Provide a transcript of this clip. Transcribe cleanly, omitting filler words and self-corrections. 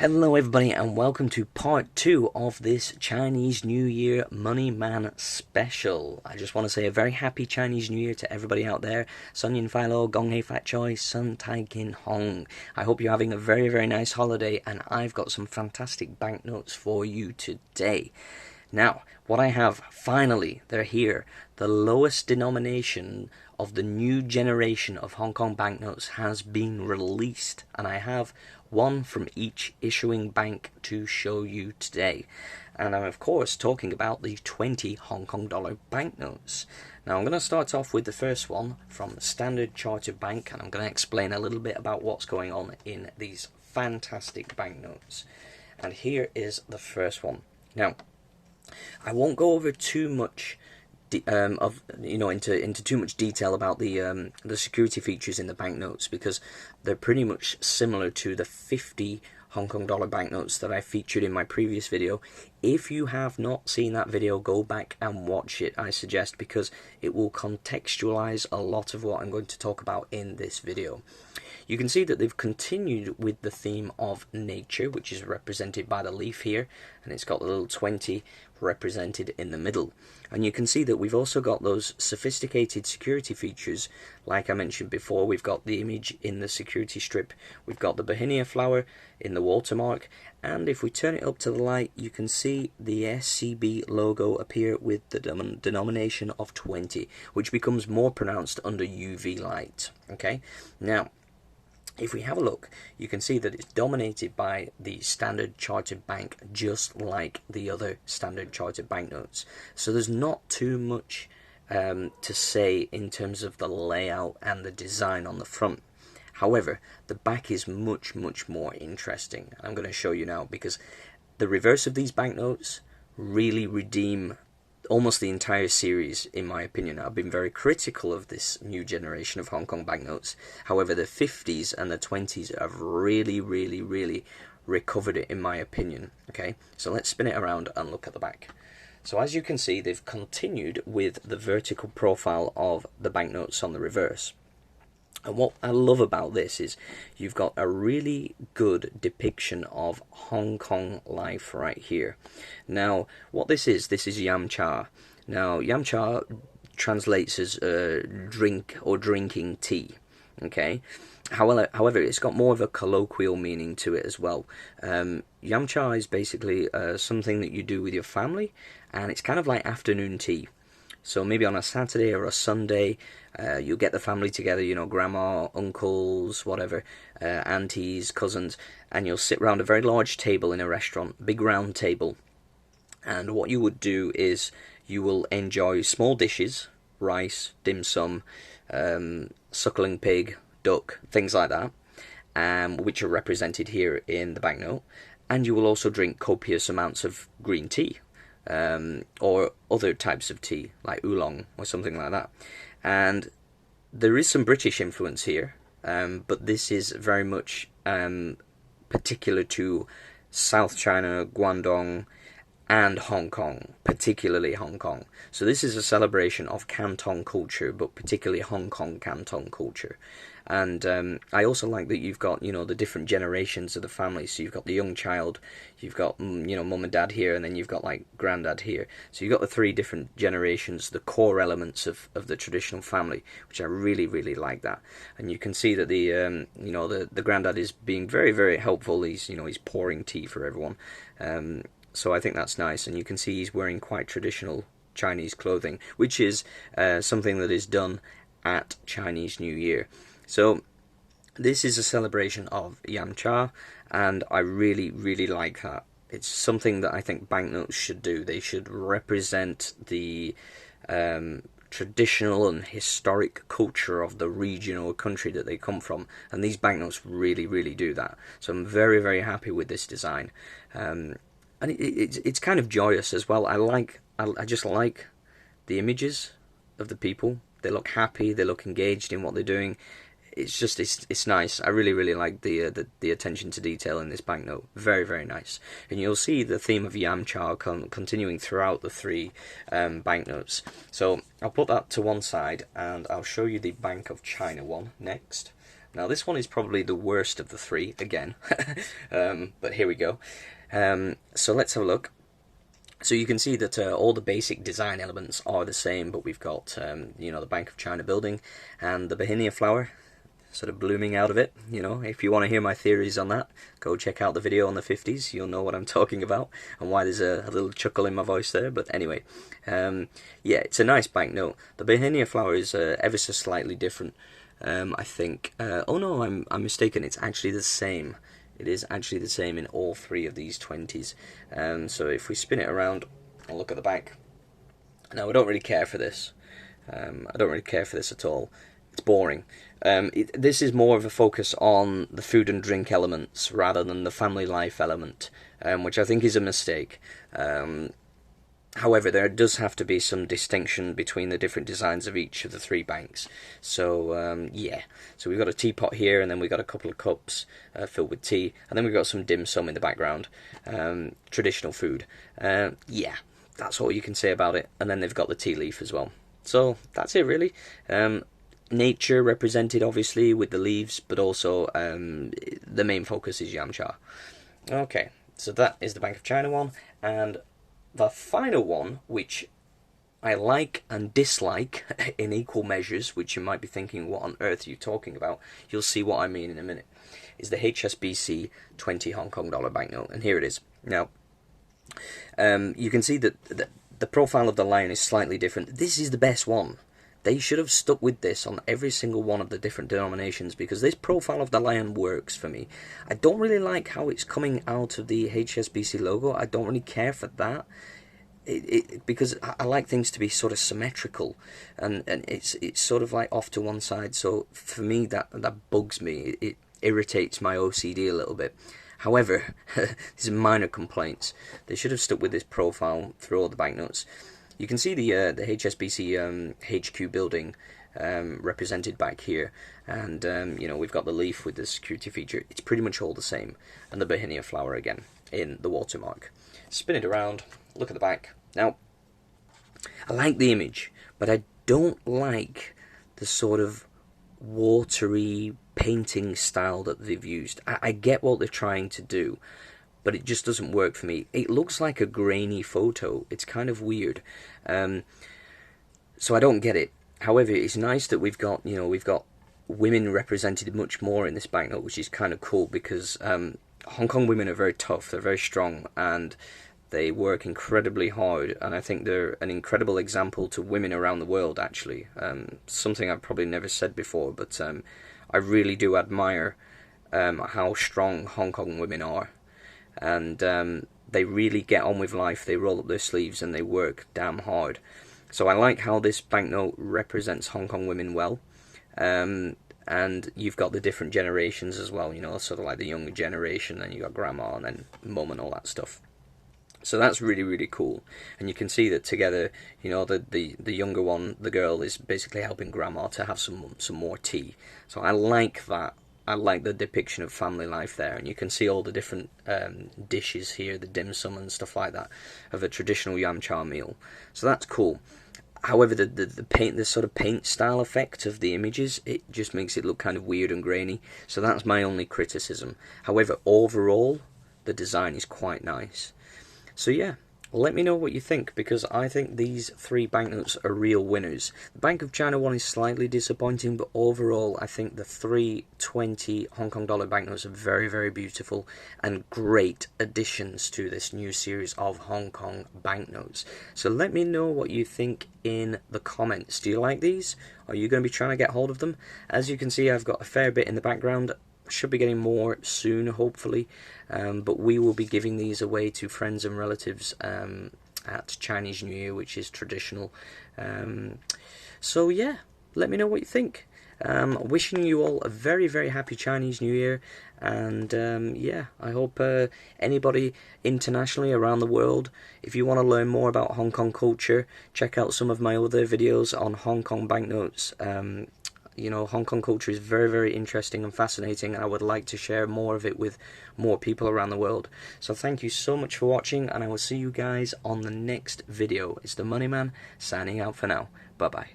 Hello everybody and welcome to part 2 of this Chinese New Year Money Man special. I just want to say a very happy Chinese New Year to everybody out there.新年快乐, Gong Hei Fat Choi, Sun Tai Kin Hong. I hope you're having a very nice holiday, and I've got some fantastic banknotes for you today. Now, what I have, finally, they're here. The lowest denomination of the new generation of Hong Kong banknotes has been released, and I have one from each issuing bank to show you today. And I'm of course talking about the 20 Hong Kong dollar banknotes. Now I'm going to start off with the first one from Standard Chartered Bank, and I'm going to explain a little bit about what's going on in these fantastic banknotes. And here is the first one. Now, I won't go over too much into too much detail about the security features in the banknotes, because they're pretty much similar to the 50 Hong Kong dollar banknotes that I featured in my previous video. If you have not seen that video, go back and watch it, I suggest, because it will contextualize a lot of what I'm going to talk about in this video. You can see that they've continued with the theme of nature, which is represented by the leaf here, and it's got the little 20 represented in the middle. And you can see that we've also got those sophisticated security features. Like I mentioned before, we've got the image in the security strip, we've got the Bauhinia flower in the watermark, and if we turn it up to the light, you can see the SCB logo appear with the denomination of 20, which becomes more pronounced under UV light. Okay, now if we have a look, you can see that it's dominated by the Standard Chartered Bank, just like the other Standard Chartered banknotes. So there's not too much to say in terms of the layout and the design on the front. However, the back is much more interesting. I'm going to show you now, because the reverse of these banknotes really redeem almost the entire series, in my opinion. I've been very critical of this new generation of Hong Kong banknotes. However, the 50s and the 20s have really recovered it, in my opinion. Okay, so let's spin it around and look at the back. So as you can see, they've continued with the vertical profile of the banknotes on the reverse. And what I love about this is you've got a really good depiction of Hong Kong life right here. Now, what this is yam cha. Now, yam cha translates as drink or drinking tea. Okay. However, it's got more of a colloquial meaning to it as well. Yam cha is basically something that you do with your family, and it's kind of like afternoon tea. So maybe on a Saturday or a Sunday, you'll get the family together, you know, grandma, uncles, whatever, aunties, cousins, and you'll sit around a very large table in a restaurant, big round table. And what you would do is you will enjoy small dishes, rice, dim sum, suckling pig, duck, things like that, which are represented here in the banknote. And you will also drink copious amounts of green tea. Or other types of tea, like oolong or something like that. And there is some British influence here, but this is very much particular to South China, Guangdong, and Hong Kong, particularly Hong Kong. So this is a celebration of Canton culture, but particularly Hong Kong Canton culture. And I also like that you've got, you know, the different generations of the family. So you've got the young child, you've got, you know, mum and dad here, and then you've got like granddad here. So you've got the three different generations, the core elements of the traditional family, which I really like that. And you can see that the you know, the granddad is being very helpful. He's, you know, he's pouring tea for everyone. So I think that's nice, and you can see he's wearing quite traditional Chinese clothing, which is something that is done at Chinese New Year. So this is a celebration of yam cha, and I really like that. It's something that I think banknotes should do. They should represent the traditional and historic culture of the region or country that they come from, and these banknotes really do that. So I'm very happy with this design, and it's kind of joyous as well. I just like the images of the people. They look happy, they look engaged in what they're doing. It's nice. I really like the attention to detail in this banknote. Very nice. And you'll see the theme of yam cha continuing throughout the three banknotes. So I'll put that to one side, and I'll show you the Bank of China one next. Now this one is probably the worst of the three, again, but here we go. So let's have a look. So you can see that all the basic design elements are the same, but we've got, you know, the Bank of China building and the Bauhinia flower sort of blooming out of it. You know, if you want to hear my theories on that, go check out the video on the 50s. You'll know what I'm talking about and why there's a little chuckle in my voice there. But anyway, yeah, it's a nice banknote. The Bauhinia flower is ever so slightly different, I think. Oh no, I'm mistaken. It's actually the same. It is actually the same in all three of these 20s. So if we spin it around and look at the back, now I don't really care for this. I don't really care for this at all. It's boring. This is more of a focus on the food and drink elements rather than the family life element, which I think is a mistake. However, there does have to be some distinction between the different designs of each of the three banks. So, yeah. So we've got a teapot here, and then we've got a couple of cups filled with tea, and then we've got some dim sum in the background. Traditional food. Yeah, that's all you can say about it. And then they've got the tea leaf as well. So, that's it really. Nature represented, obviously, with the leaves, but also the main focus is Yamcha. Okay, so that is the Bank of China one, and the final one, which I like and dislike in equal measures, which you might be thinking, what on earth are you talking about? You'll see what I mean in a minute, is the HSBC 20 Hong Kong dollar banknote, and here it is. Now, you can see that the profile of the lion is slightly different. This is the best one. They should have stuck with this on every single one of the different denominations, because this profile of the lion works for me. I don't really like how it's coming out of the HSBC logo. I don't really care for that. Because I like things to be sort of symmetrical, and it's sort of like off to one side. So for me, that bugs me. It irritates my OCD a little bit. However, these are minor complaints. They should have stuck with this profile through all the banknotes. You can see the HSBC HQ building represented back here, and you know, we've got the leaf with the security feature. It's pretty much all the same, and the Bauhinia flower again in the watermark. Spin it around, look at the back. Now, I like the image, but I don't like the sort of watery painting style that they've used. I get what they're trying to do, but it just doesn't work for me. It looks like a grainy photo. It's kind of weird. So I don't get it. However, it's nice that we've got, you know, we've got women represented much more in this banknote, which is kind of cool, because Hong Kong women are very tough, they're very strong, and they work incredibly hard, and I think they're an incredible example to women around the world, actually. Something I've probably never said before, but I really do admire how strong Hong Kong women are. And they really get on with life. They roll up their sleeves and they work damn hard. So I like how this banknote represents Hong Kong women well. And you've got the different generations as well, you know, sort of like the younger generation, and you got grandma and then mum and all that stuff. So that's really, really cool. And you can see that together, you know, the younger one, the girl, is basically helping grandma to have some more tea. So I like that. I like the depiction of family life there, and you can see all the different dishes here, the dim sum and stuff like that, of a traditional yam cha meal. So that's cool. However, the sort of paint style effect of the images, it just makes it look kind of weird and grainy. So that's my only criticism. However, overall, the design is quite nice. So yeah, let me know what you think, because I think these three banknotes are real winners. The Bank of China one is slightly disappointing, but overall I think the 320 Hong Kong dollar banknotes are very, very beautiful and great additions to this new series of Hong Kong banknotes. So let me know what you think in the comments. Do you like these? Are you going to be trying to get hold of them? As you can see, I've got a fair bit in the background. Should be getting more soon, hopefully, but we will be giving these away to friends and relatives at Chinese New Year, which is traditional. So yeah, let me know what you think. Wishing you all a very, very happy Chinese New Year, and yeah, I hope anybody internationally around the world, if you want to learn more about Hong Kong culture, check out some of my other videos on Hong Kong banknotes. You know, Hong Kong culture is very, very interesting and fascinating, and I would like to share more of it with more people around the world. So thank you so much for watching, and I will see you guys on the next video. It's the Money Man signing out for now. Bye-bye.